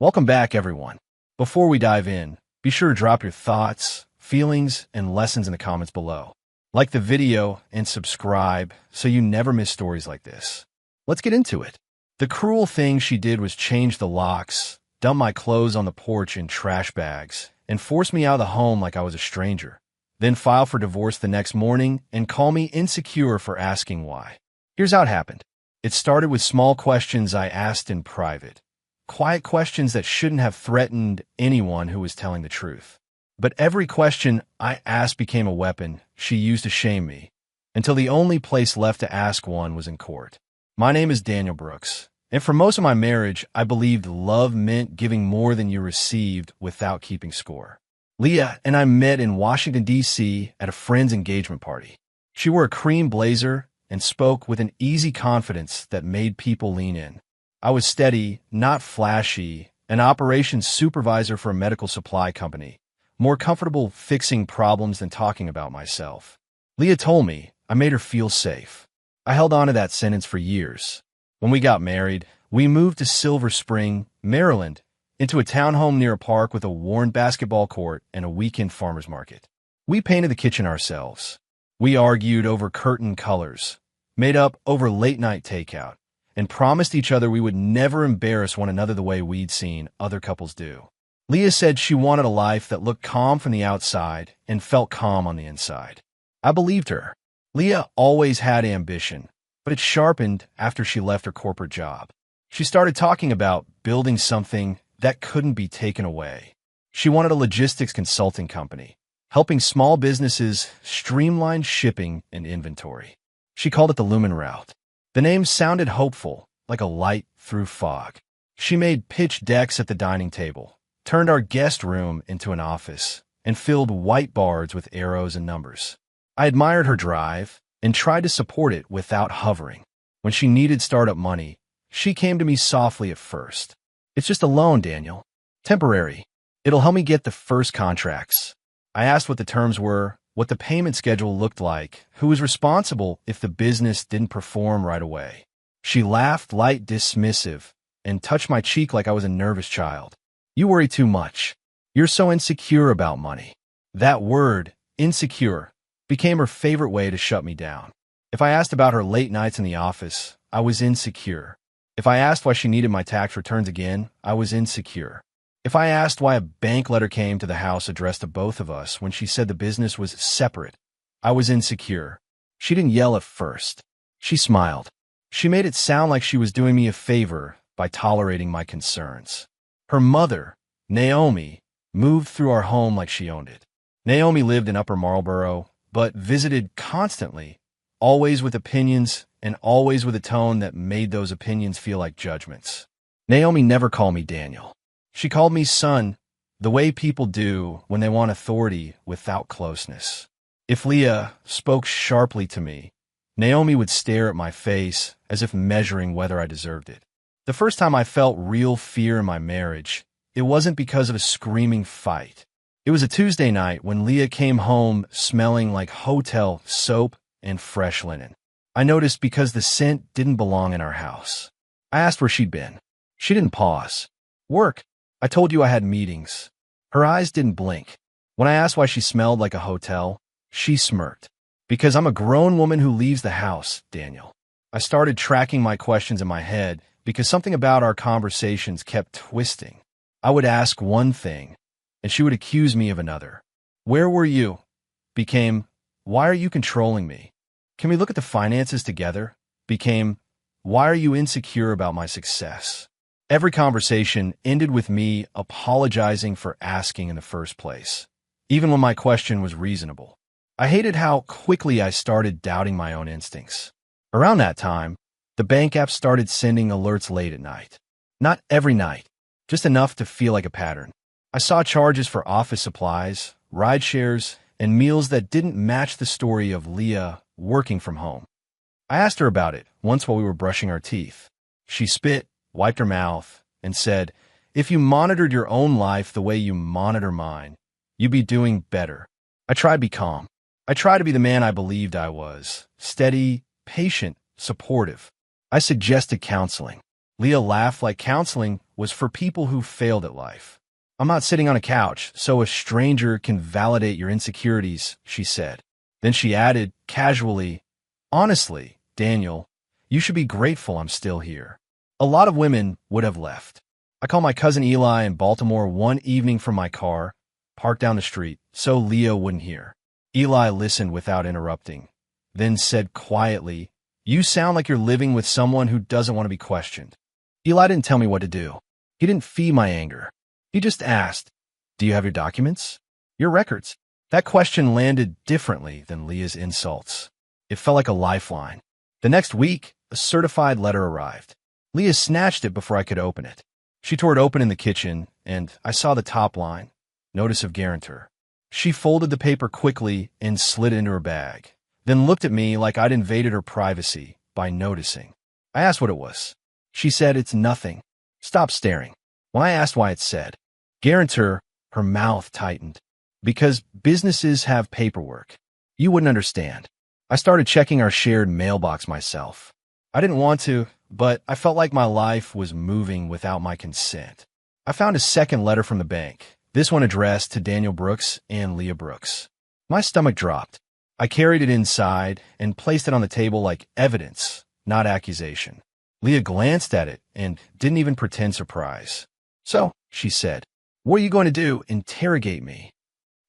Welcome back, everyone. Before we dive in, be sure to drop your thoughts, feelings, and lessons in the comments below. Like the video and subscribe so you never miss stories like this. Let's get into it. The cruel thing she did was change the locks, dump my clothes on the porch in trash bags, and force me out of the home like I was a stranger. Then file for divorce the next morning and call me insecure for asking why. Here's how it happened. It started with small questions I asked in private. Quiet questions that shouldn't have threatened anyone who was telling the truth. But every question I asked became a weapon she used to shame me, until the only place left to ask one was in court. My name is Daniel Brooks, and for most of my marriage, I believed love meant giving more than you received without keeping score. Leah and I met in Washington, D.C. at a friend's engagement party. She wore a cream blazer and spoke with an easy confidence that made people lean in. I was steady, not flashy, an operations supervisor for a medical supply company, more comfortable fixing problems than talking about myself. Leah told me I made her feel safe. I held on to that sentence for years. When we got married, we moved to Silver Spring, Maryland, into a townhome near a park with a worn basketball court and a weekend farmer's market. We painted the kitchen ourselves. We argued over curtain colors, made up over late-night takeout, and promised each other we would never embarrass one another the way we'd seen other couples do. Leah said she wanted a life that looked calm from the outside and felt calm on the inside. I believed her. Leah always had ambition, but it sharpened after she left her corporate job. She started talking about building something that couldn't be taken away. She wanted a logistics consulting company, helping small businesses streamline shipping and inventory. She called it the Lumen Route. The name sounded hopeful, like a light through fog. She made pitch decks at the dining table, turned our guest room into an office, and filled whiteboards with arrows and numbers. I admired her drive and tried to support it without hovering. When she needed startup money, she came to me softly at first. "It's just a loan, Daniel. Temporary. It'll help me get the first contracts." I asked what the terms were, what the payment schedule looked like, who was responsible if the business didn't perform right away. She laughed light dismissive and touched my cheek like I was a nervous child. "You worry too much. You're so insecure about money." That word, insecure, became her favorite way to shut me down. If I asked about her late nights in the office, I was insecure. If I asked why she needed my tax returns again, I was insecure. If I asked why a bank letter came to the house addressed to both of us when she said the business was separate, I was insecure. She didn't yell at first. She smiled. She made it sound like she was doing me a favor by tolerating my concerns. Her mother, Naomi, moved through our home like she owned it. Naomi lived in Upper Marlboro, but visited constantly, always with opinions and always with a tone that made those opinions feel like judgments. Naomi never called me Daniel. She called me son, the way people do when they want authority without closeness. If Leah spoke sharply to me, Naomi would stare at my face as if measuring whether I deserved it. The first time I felt real fear in my marriage, it wasn't because of a screaming fight. It was a Tuesday night when Leah came home smelling like hotel soap and fresh linen. I noticed because the scent didn't belong in our house. I asked where she'd been. She didn't pause. "Work. I told you I had meetings." Her eyes didn't blink. When I asked why she smelled like a hotel, she smirked. "Because I'm a grown woman who leaves the house, Daniel." I started tracking my questions in my head because something about our conversations kept twisting. I would ask one thing, and she would accuse me of another. "Where were you?" became, "Why are you controlling me?" "Can we look at the finances together?" became, "Why are you insecure about my success?" Every conversation ended with me apologizing for asking in the first place, even when my question was reasonable. I hated how quickly I started doubting my own instincts. Around that time, the bank app started sending alerts late at night. Not every night, just enough to feel like a pattern. I saw charges for office supplies, ride shares, and meals that didn't match the story of Leah working from home. I asked her about it once while we were brushing our teeth. She spit, wiped her mouth, and said, "If you monitored your own life the way you monitor mine, you'd be doing better." I tried to be calm. I tried to be the man I believed I was, steady, patient, supportive. I suggested counseling. Leah laughed like counseling was for people who failed at life. I'm not sitting on a couch so a stranger can validate your insecurities, she said. Then she added, casually, honestly, Daniel, you should be grateful I'm still here. A lot of women would have left. I called my cousin Eli in Baltimore one evening from my car, parked down the street, so Leah wouldn't hear. Eli listened without interrupting, then said quietly, you sound like you're living with someone who doesn't want to be questioned. Eli didn't tell me what to do. He didn't feed my anger. He just asked, do you have your documents? Your records? That question landed differently than Leah's insults. It felt like a lifeline. The next week, a certified letter arrived. Leah snatched it before I could open it. She tore it open in the kitchen, and I saw the top line, notice of guarantor. She folded the paper quickly and slid it into her bag, then looked at me like I'd invaded her privacy by noticing. I asked what it was. She said, it's nothing. Stop staring. When I asked why it said guarantor, her mouth tightened. Because businesses have paperwork. You wouldn't understand. I started checking our shared mailbox myself. I didn't want to, but I felt like my life was moving without my consent. I found a second letter from the bank, this one addressed to Daniel Brooks and Leah Brooks. My stomach dropped. I carried it inside and placed it on the table like evidence, not accusation. Leah glanced at it and didn't even pretend surprise. So, she said, what are you going to do? Interrogate me.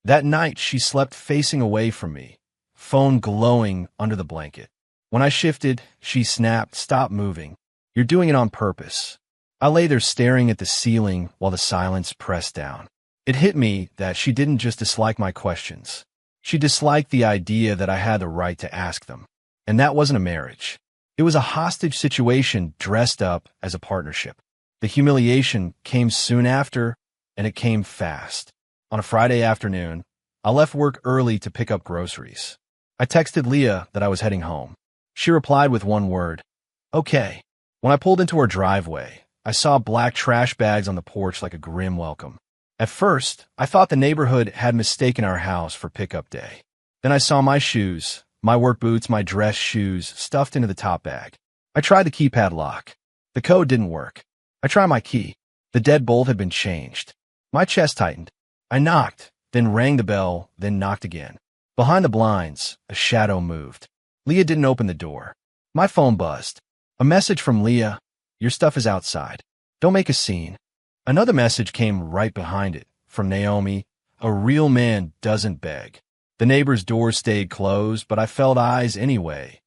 That night, she slept facing away from me, phone glowing under the blanket. When I shifted, she snapped, stop moving. You're doing it on purpose. I lay there staring at the ceiling while the silence pressed down. It hit me that she didn't just dislike my questions. She disliked the idea that I had the right to ask them. And that wasn't a marriage. It was a hostage situation dressed up as a partnership. The humiliation came soon after, and it came fast. On a Friday afternoon, I left work early to pick up groceries. I texted Leah that I was heading home. She replied with one word, okay. When I pulled into her driveway, I saw black trash bags on the porch like a grim welcome. At first, I thought the neighborhood had mistaken our house for pickup day. Then I saw my shoes, my work boots, my dress shoes stuffed into the top bag. I tried the keypad lock. The code didn't work. I tried my key. The deadbolt had been changed. My chest tightened. I knocked, then rang the bell, then knocked again. Behind the blinds, a shadow moved. Leah didn't open the door. My phone buzzed. A message from Leah, your stuff is outside. Don't make a scene. Another message came right behind it, from Naomi, a real man doesn't beg. The neighbor's door stayed closed, but I felt eyes anyway.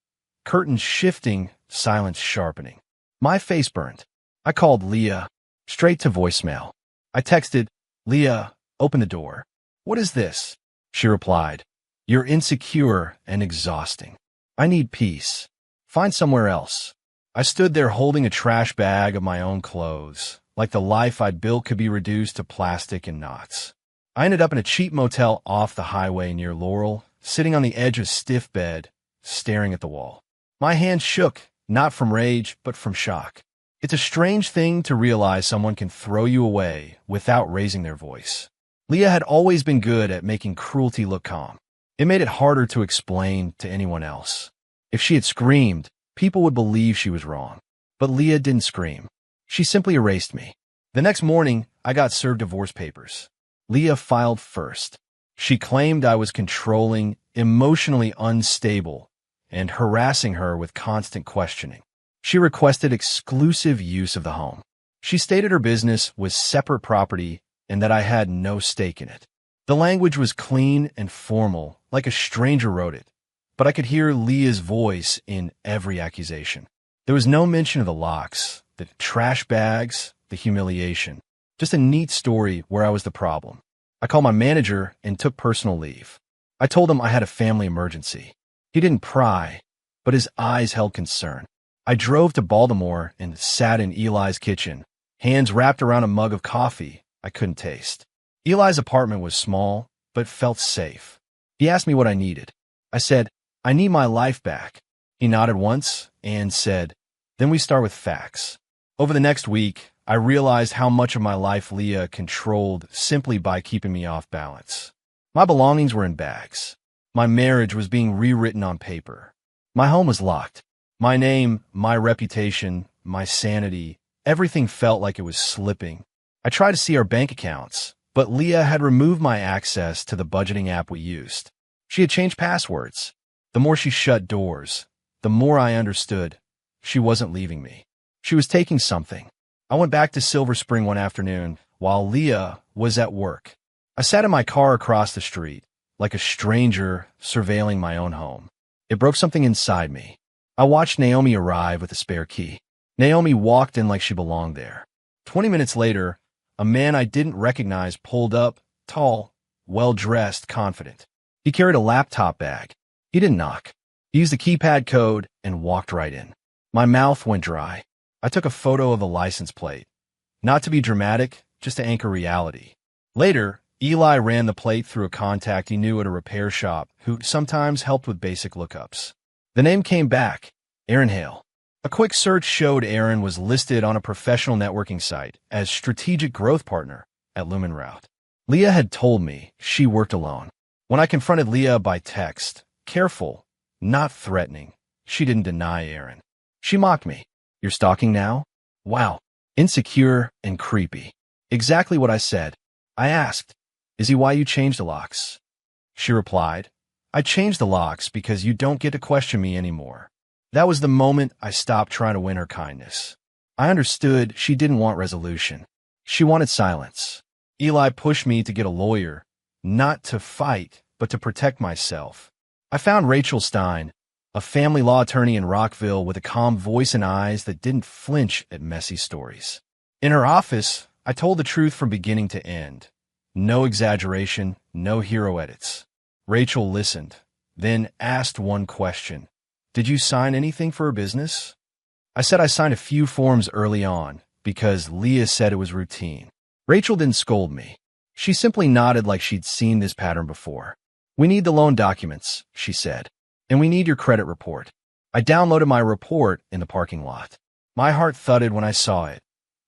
Curtains shifting, silence sharpening. My face burned. I called Leah, straight to voicemail. I texted, Leah, open the door. What is this? She replied, you're insecure and exhausting. I need peace. Find somewhere else. I stood there holding a trash bag of my own clothes, like the life I'd built could be reduced to plastic and knots. I ended up in a cheap motel off the highway near Laurel, sitting on the edge of a stiff bed, staring at the wall. My hands shook, not from rage, but from shock. It's a strange thing to realize someone can throw you away without raising their voice. Leah had always been good at making cruelty look calm. It made it harder to explain to anyone else. If she had screamed, people would believe she was wrong. But Leah didn't scream. She simply erased me. The next morning, I got served divorce papers. Leah filed first. She claimed I was controlling, emotionally unstable, and harassing her with constant questioning. She requested exclusive use of the home. She stated her business was separate property and that I had no stake in it. The language was clean and formal, like a stranger wrote it, but I could hear Leah's voice in every accusation. There was no mention of the locks, the trash bags, the humiliation. Just a neat story where I was the problem. I called my manager and took personal leave. I told him I had a family emergency. He didn't pry, but his eyes held concern. I drove to Baltimore and sat in Eli's kitchen, hands wrapped around a mug of coffee I couldn't taste. Eli's apartment was small, but felt safe. He asked me what I needed. I said, I need my life back. He nodded once and said, then we start with facts. Over the next week, I realized how much of my life Leah controlled simply by keeping me off balance. My belongings were in bags. My marriage was being rewritten on paper. My home was locked. My name, my reputation, my sanity, Everything felt like it was slipping. I tried to see our bank accounts, but Leah had removed my access to the budgeting app we used. She had changed passwords. The more she shut doors, the more I understood she wasn't leaving me. She was taking something. I went back to Silver Spring one afternoon while Leah was at work. I sat in my car across the street, like a stranger surveilling my own home. It broke something inside me. I watched Naomi arrive with a spare key. Naomi walked in like she belonged there. 20 minutes later, a man I didn't recognize pulled up, tall, well-dressed, confident. He carried a laptop bag. He didn't knock. He used the keypad code and walked right in. My mouth went dry. I took a photo of the license plate. Not to be dramatic, just to anchor reality. Later, Eli ran the plate through a contact he knew at a repair shop who sometimes helped with basic lookups. The name came back, Aaron Hale. A quick search showed Aaron was listed on a professional networking site as strategic growth partner at LumenRoute. Leah had told me she worked alone. When I confronted Leah by text, careful, not threatening, she didn't deny Aaron. She mocked me. You're stalking now? Wow. Insecure and creepy. Exactly what I said. I asked, is he why you changed the locks? She replied, I changed the locks because you don't get to question me anymore. That was the moment I stopped trying to win her kindness. I understood she didn't want resolution. She wanted silence. Eli pushed me to get a lawyer, not to fight, but to protect myself. I found Rachel Stein, a family law attorney in Rockville with a calm voice and eyes that didn't flinch at messy stories. In her office, I told the truth from beginning to end. No exaggeration, no hero edits. Rachel listened, then asked one question. Did you sign anything for her business? I said I signed a few forms early on because Leah said it was routine. Rachel didn't scold me. She simply nodded like she'd seen this pattern before. We need the loan documents, she said, and we need your credit report. I downloaded my report in the parking lot. My heart thudded when I saw it.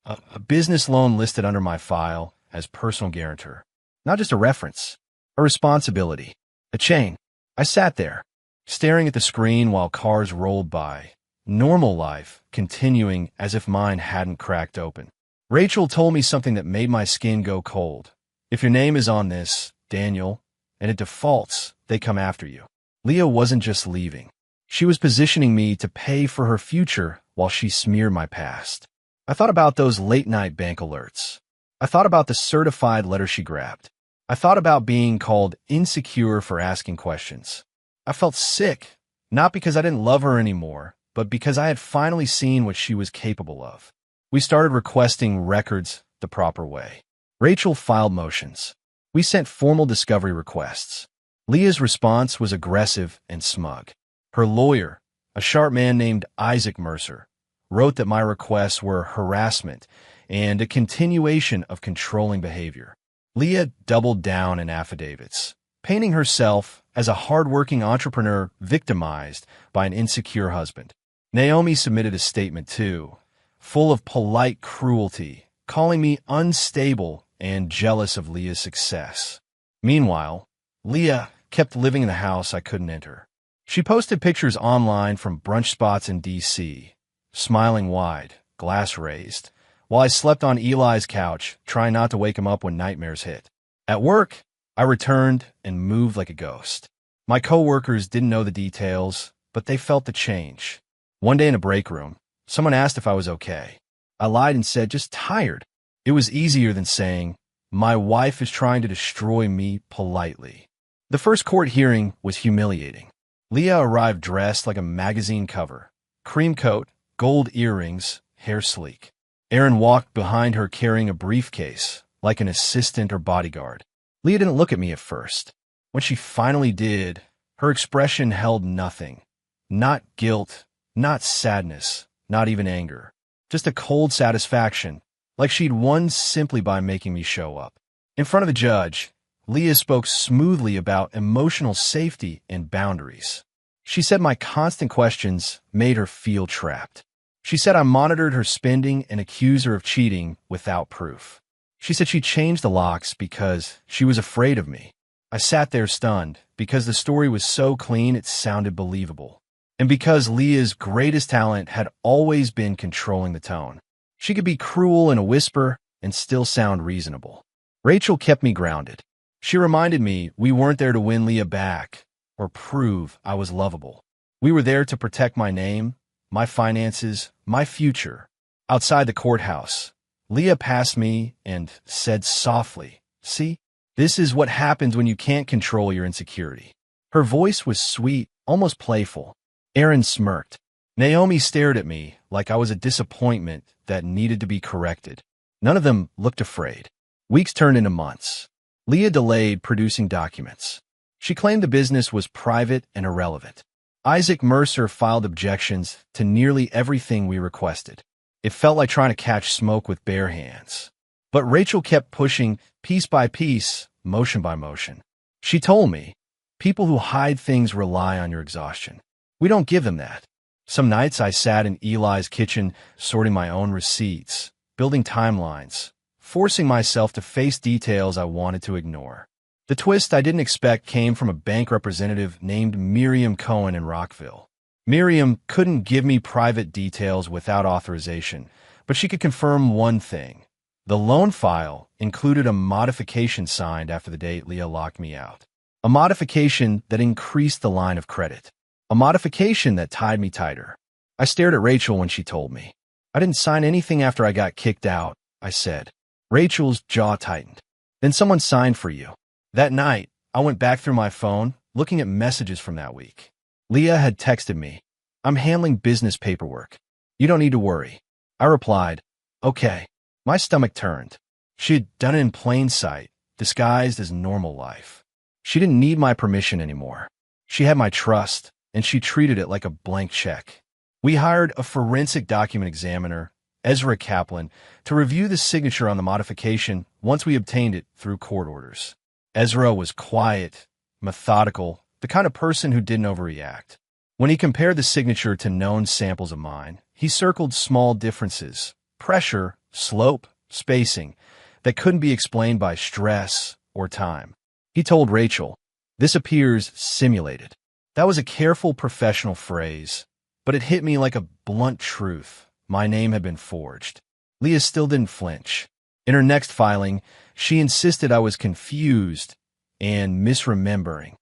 A business loan listed under my file as personal guarantor. Not just a reference, a responsibility, a chain. I sat there, staring at the screen while cars rolled by, normal life continuing as if mine hadn't cracked open. Rachel told me something that made my skin go cold. If your name is on this, Daniel, and it defaults, they come after you. Leah wasn't just leaving. She was positioning me to pay for her future while she smeared my past. I thought about those late-night bank alerts. I thought about the certified letter she grabbed. I thought about being called insecure for asking questions. I felt sick, not because I didn't love her anymore, but because I had finally seen what she was capable of. We started requesting records the proper way. Rachel filed motions. We sent formal discovery requests. Leah's response was aggressive and smug. Her lawyer, a sharp man named Isaac Mercer, wrote that my requests were harassment and a continuation of controlling behavior. Leah doubled down in affidavits, painting herself as a hardworking entrepreneur victimized by an insecure husband. Naomi submitted a statement too, full of polite cruelty, calling me unstable and jealous of Leah's success. Meanwhile, Leah kept living in the house I couldn't enter. She posted pictures online from brunch spots in D.C., smiling wide, glass raised, while I slept on Eli's couch, trying not to wake him up when nightmares hit. At work, I returned and moved like a ghost. My coworkers didn't know the details, but they felt the change. One day in a break room, someone asked if I was okay. I lied and said, just tired. It was easier than saying, my wife is trying to destroy me politely. The first court hearing was humiliating. Leah arrived dressed like a magazine cover. Cream coat, gold earrings, hair sleek. Aaron walked behind her carrying a briefcase, like an assistant or bodyguard. Leah didn't look at me at first. When she finally did, her expression held nothing. Not guilt, not sadness, not even anger. Just a cold satisfaction, like she'd won simply by making me show up. In front of the judge, Leah spoke smoothly about emotional safety and boundaries. She said my constant questions made her feel trapped. She said I monitored her spending and accused her of cheating without proof. She said she changed the locks because she was afraid of me. I sat there stunned because the story was so clean it sounded believable. And because Leah's greatest talent had always been controlling the tone. She could be cruel in a whisper and still sound reasonable. Rachel kept me grounded. She reminded me we weren't there to win Leah back or prove I was lovable. We were there to protect my name, my finances, my future. Outside the courthouse, Leah passed me and said softly, "See, this is what happens when you can't control your insecurity." Her voice was sweet, almost playful. Aaron smirked. Naomi stared at me like I was a disappointment that needed to be corrected. None of them looked afraid. Weeks turned into months. Leah delayed producing documents. She claimed the business was private and irrelevant. Isaac Mercer filed objections to nearly everything we requested. It felt like trying to catch smoke with bare hands. But Rachel kept pushing piece by piece, motion by motion. She told me, "People who hide things rely on your exhaustion. We don't give them that." Some nights I sat in Eli's kitchen, sorting my own receipts, building timelines, forcing myself to face details I wanted to ignore. The twist I didn't expect came from a bank representative named Miriam Cohen in Rockville. Miriam couldn't give me private details without authorization, but she could confirm one thing. The loan file included a modification signed after the date Leah locked me out. A modification that increased the line of credit. A modification that tied me tighter. I stared at Rachel when she told me. "I didn't sign anything after I got kicked out," I said. Rachel's jaw tightened. "Then someone signed for you." That night, I went back through my phone, looking at messages from that week. Leah had texted me, "I'm handling business paperwork. You don't need to worry." I replied, "Okay." My stomach turned. She had done it in plain sight, disguised as normal life. She didn't need my permission anymore. She had my trust, and she treated it like a blank check. We hired a forensic document examiner, Ezra Kaplan, to review the signature on the modification once we obtained it through court orders. Ezra was quiet, methodical, the kind of person who didn't overreact. When he compared the signature to known samples of mine, he circled small differences, pressure, slope, spacing, that couldn't be explained by stress or time. He told Rachel, "This appears simulated." That was a careful professional phrase, but it hit me like a blunt truth. My name had been forged. Leah still didn't flinch. In her next filing, she insisted I was confused and misremembering.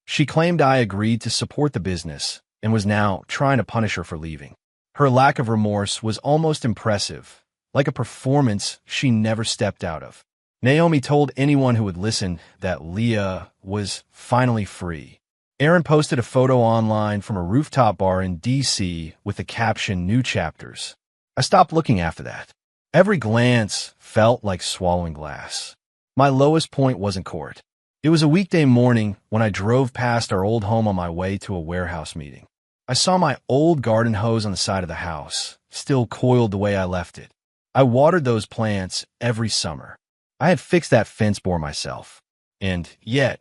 She claimed I agreed to support the business and was now trying to punish her for leaving. Her lack of remorse was almost impressive, like a performance she never stepped out of. Naomi told anyone who would listen that Leah was finally free. Aaron posted a photo online from a rooftop bar in D.C. with the caption "New Chapters." I stopped looking after that. Every glance felt like swallowing glass. My lowest point wasn't court. It was a weekday morning when I drove past our old home on my way to a warehouse meeting. I saw my old garden hose on the side of the house, still coiled the way I left it. I watered those plants every summer. I had fixed that fence bore myself. And yet,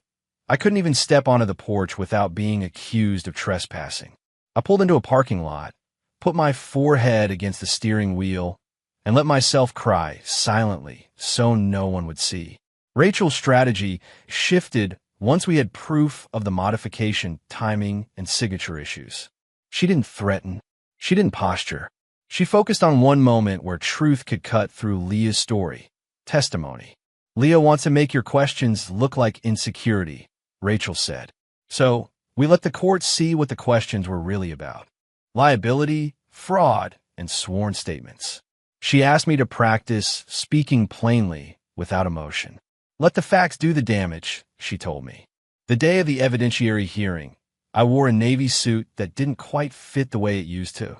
I couldn't even step onto the porch without being accused of trespassing. I pulled into a parking lot, put my forehead against the steering wheel, and let myself cry silently so no one would see. Rachel's strategy shifted once we had proof of the modification, timing, and signature issues. She didn't threaten. She didn't posture. She focused on one moment where truth could cut through Leah's story. Testimony. "Leah wants to make your questions look like insecurity," Rachel said. So we let the court see what the questions were really about. Liability, fraud, and sworn statements. She asked me to practice speaking plainly without emotion. "Let the facts do the damage," she told me. The day of the evidentiary hearing, I wore a navy suit that didn't quite fit the way it used to.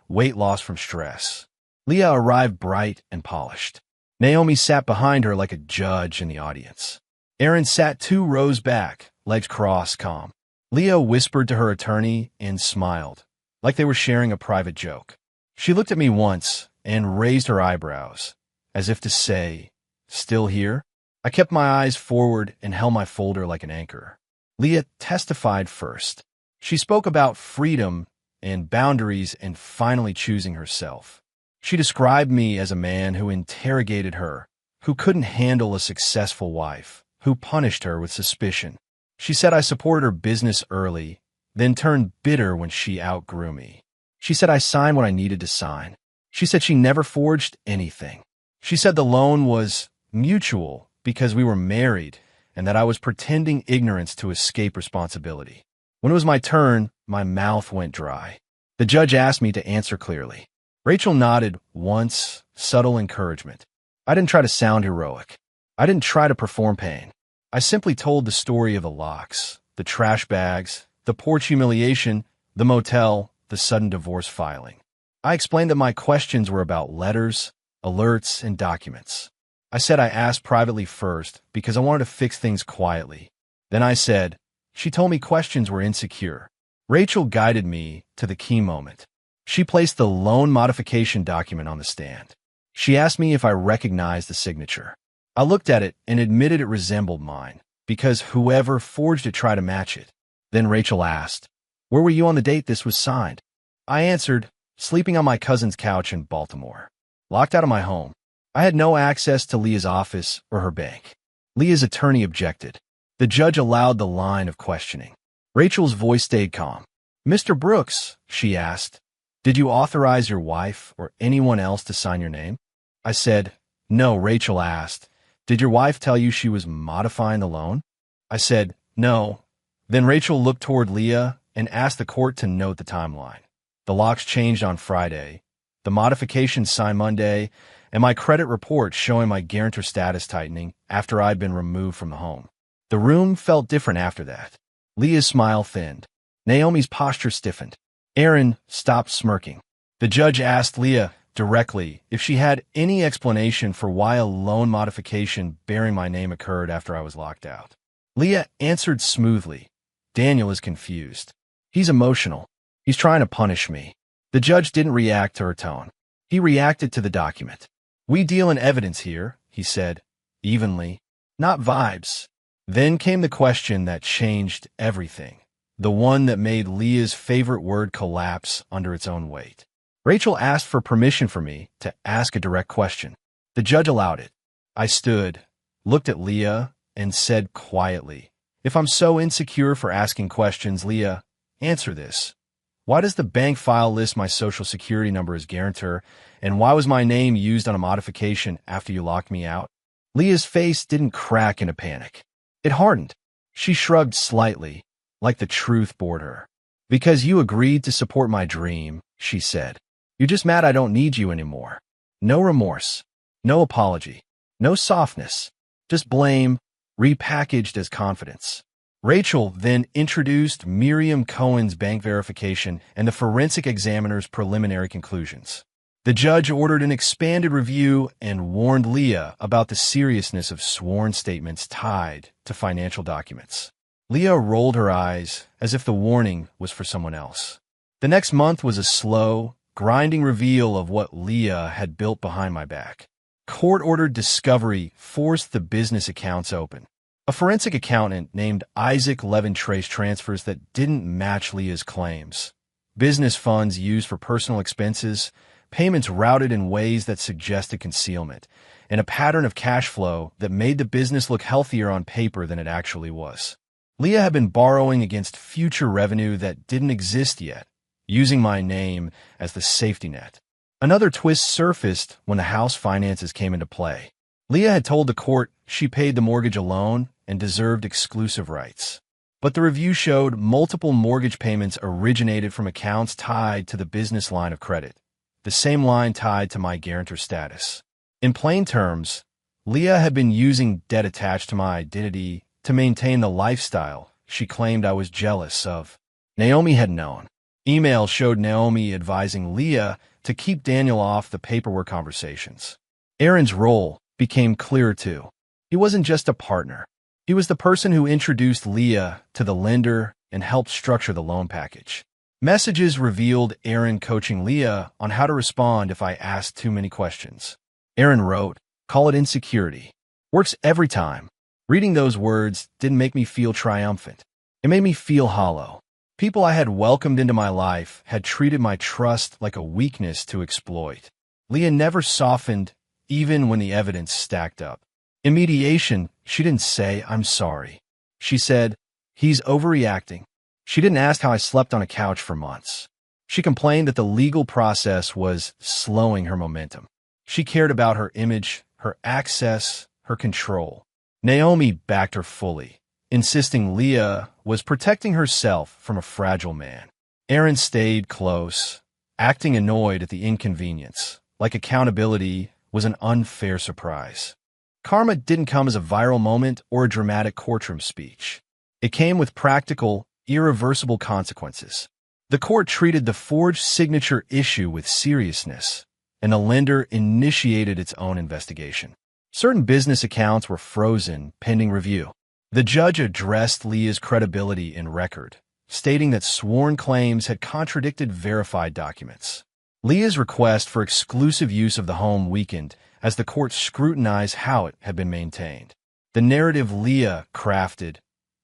Weight loss from stress. Leah arrived bright and polished. Naomi sat behind her like a judge in the audience. Aaron sat 2 rows back, legs crossed, calm. Leah whispered to her attorney and smiled, like they were sharing a private joke. She looked at me once and raised her eyebrows, as if to say, "Still here?" I kept my eyes forward and held my folder like an anchor. Leah testified first. She spoke about freedom and boundaries and finally choosing herself. She described me as a man who interrogated her, who couldn't handle a successful wife, who punished her with suspicion. She said I supported her business early, then turned bitter when she outgrew me. She said I signed what I needed to sign. She said she never forged anything. She said the loan was mutual because we were married and that I was pretending ignorance to escape responsibility. When it was my turn, my mouth went dry. The judge asked me to answer clearly. Rachel nodded once, subtle encouragement. I didn't try to sound heroic. I didn't try to perform pain. I simply told the story of the locks, the trash bags, the porch humiliation, the motel, the sudden divorce filing. I explained that my questions were about letters, alerts, and documents. I said I asked privately first because I wanted to fix things quietly. Then I said, she told me questions were insecure. Rachel guided me to the key moment. She placed the loan modification document on the stand. She asked me if I recognized the signature. I looked at it and admitted it resembled mine, because whoever forged it tried to match it. Then Rachel asked, "Where were you on the date this was signed?" I answered, "Sleeping on my cousin's couch in Baltimore, locked out of my home." I had no access to Leah's office or her bank. Leah's attorney objected. The judge allowed the line of questioning. Rachel's voice stayed calm. "Mr. Brooks," she asked, "did you authorize your wife or anyone else to sign your name?" I said, "No." Rachel asked, "Did your wife tell you she was modifying the loan?" I said, "No." Then Rachel looked toward Leah and asked the court to note the timeline. The locks changed on Friday, the modifications signed Monday, and my credit report showing my guarantor status tightening after I'd been removed from the home. The room felt different after that. Leah's smile thinned. Naomi's posture stiffened. Aaron stopped smirking. The judge asked Leah directly if she had any explanation for why a loan modification bearing my name occurred after I was locked out. Leah answered smoothly, "Daniel is confused. He's emotional. He's trying to punish me." The judge didn't react to her tone. He reacted to the document. "We deal in evidence here," he said, evenly, "not vibes." Then came the question that changed everything, the one that made Leah's favorite word collapse under its own weight. Rachel asked for permission for me to ask a direct question. The judge allowed it. I stood, looked at Leah, and said quietly, "If I'm so insecure for asking questions, Leah, answer this. Why does the bank file list my social security number as guarantor, and why was my name used on a modification after you locked me out?" Leah's face didn't crack in a panic. It hardened. She shrugged slightly, like the truth bored her. "Because you agreed to support my dream," she said. "You're just mad I don't need you anymore. No remorse, no apology, no softness, just blame, repackaged as confidence." Rachel then introduced Miriam Cohen's bank verification and the forensic examiner's preliminary conclusions. The judge ordered an expanded review and warned Leah about the seriousness of sworn statements tied to financial documents. Leah rolled her eyes as if the warning was for someone else. The next month was a slow, grinding reveal of what Leah had built behind my back. Court-ordered discovery forced the business accounts open. A forensic accountant named Isaac Levin traced transfers that didn't match Leah's claims. Business funds used for personal expenses, payments routed in ways that suggested concealment, and a pattern of cash flow that made the business look healthier on paper than it actually was. Leah had been borrowing against future revenue that didn't exist yet, using my name as the safety net. Another twist surfaced when the house finances came into play. Leah had told the court she paid the mortgage alone and deserved exclusive rights. But the review showed multiple mortgage payments originated from accounts tied to the business line of credit, the same line tied to my guarantor status. In plain terms, Leah had been using debt attached to my identity to maintain the lifestyle she claimed I was jealous of. Naomi had known. Emails showed Naomi advising Leah to keep Daniel off the paperwork conversations. Aaron's role became clearer too. He wasn't just a partner. He was the person who introduced Leah to the lender and helped structure the loan package. Messages revealed Aaron coaching Leah on how to respond if I asked too many questions. Aaron wrote, "Call it insecurity. Works every time." Reading those words didn't make me feel triumphant. It made me feel hollow. People I had welcomed into my life had treated my trust like a weakness to exploit. Leah never softened, even when the evidence stacked up. In mediation, she didn't say, "I'm sorry." She said, "He's overreacting." She didn't ask how I slept on a couch for months. She complained that the legal process was slowing her momentum. She cared about her image, her access, her control. Naomi backed her fully, insisting Leah was protecting herself from a fragile man. Aaron stayed close, acting annoyed at the inconvenience, like accountability was an unfair surprise. Karma didn't come as a viral moment or a dramatic courtroom speech. It came with practical, irreversible consequences. The court treated the forged signature issue with seriousness, and the lender initiated its own investigation. Certain business accounts were frozen pending review. The judge addressed Leah's credibility in record, stating that sworn claims had contradicted verified documents. Leah's request for exclusive use of the home weakened as the court scrutinized how it had been maintained. The narrative Leah crafted,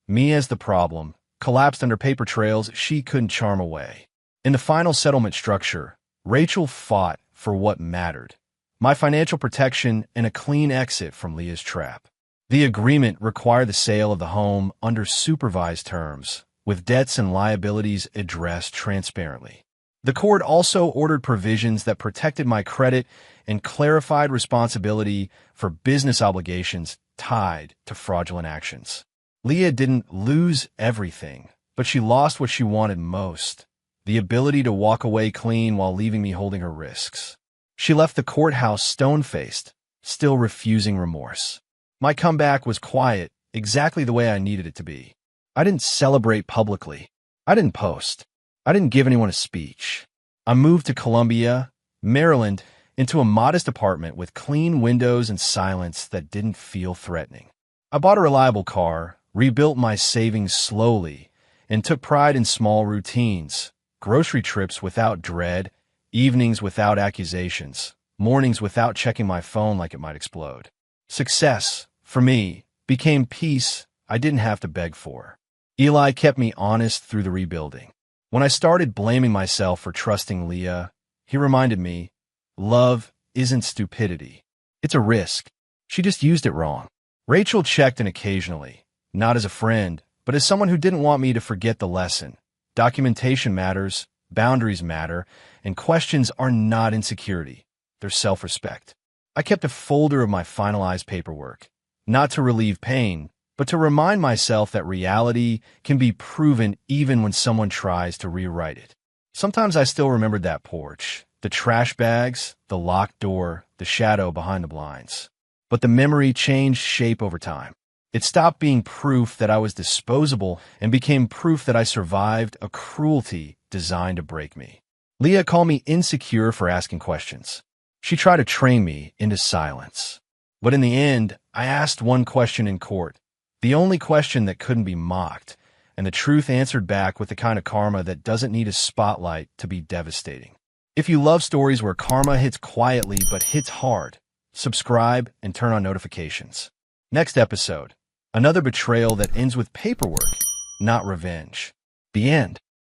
me as the problem, collapsed under paper trails she couldn't charm away. In the final settlement structure, Rachel fought for what mattered: my financial protection and a clean exit from Leah's trap. The agreement required the sale of the home under supervised terms, with debts and liabilities addressed transparently. The court also ordered provisions that protected my credit and clarified responsibility for business obligations tied to fraudulent actions. Leah didn't lose everything, but she lost what she wanted most: the ability to walk away clean while leaving me holding her risks. She left the courthouse stone-faced, still refusing remorse. My comeback was quiet, exactly the way I needed it to be. I didn't celebrate publicly. I didn't post. I didn't give anyone a speech. I moved to Columbia, Maryland, into a modest apartment with clean windows and silence that didn't feel threatening. I bought a reliable car, rebuilt my savings slowly, and took pride in small routines: grocery trips without dread, evenings without accusations, mornings without checking my phone like it might explode. Success, for me, became peace I didn't have to beg for. Eli kept me honest through the rebuilding. When I started blaming myself for trusting Leah, he reminded me, love isn't stupidity. It's a risk. She just used it wrong. Rachel checked in occasionally, not as a friend, but as someone who didn't want me to forget the lesson. Documentation matters, boundaries matter, and questions are not insecurity. They're self-respect. I kept a folder of my finalized paperwork, not to relieve pain, but to remind myself that reality can be proven even when someone tries to rewrite it. Sometimes I still remembered that porch, the trash bags, the locked door, the shadow behind the blinds. But the memory changed shape over time. It stopped being proof that I was disposable and became proof that I survived a cruelty designed to break me. Leah called me insecure for asking questions. She tried to train me into silence. But in the end, I asked one question in court, the only question that couldn't be mocked, and the truth answered back with the kind of karma that doesn't need a spotlight to be devastating. If you love stories where karma hits quietly but hits hard, subscribe and turn on notifications. Next episode, another betrayal that ends with paperwork, not revenge. The end.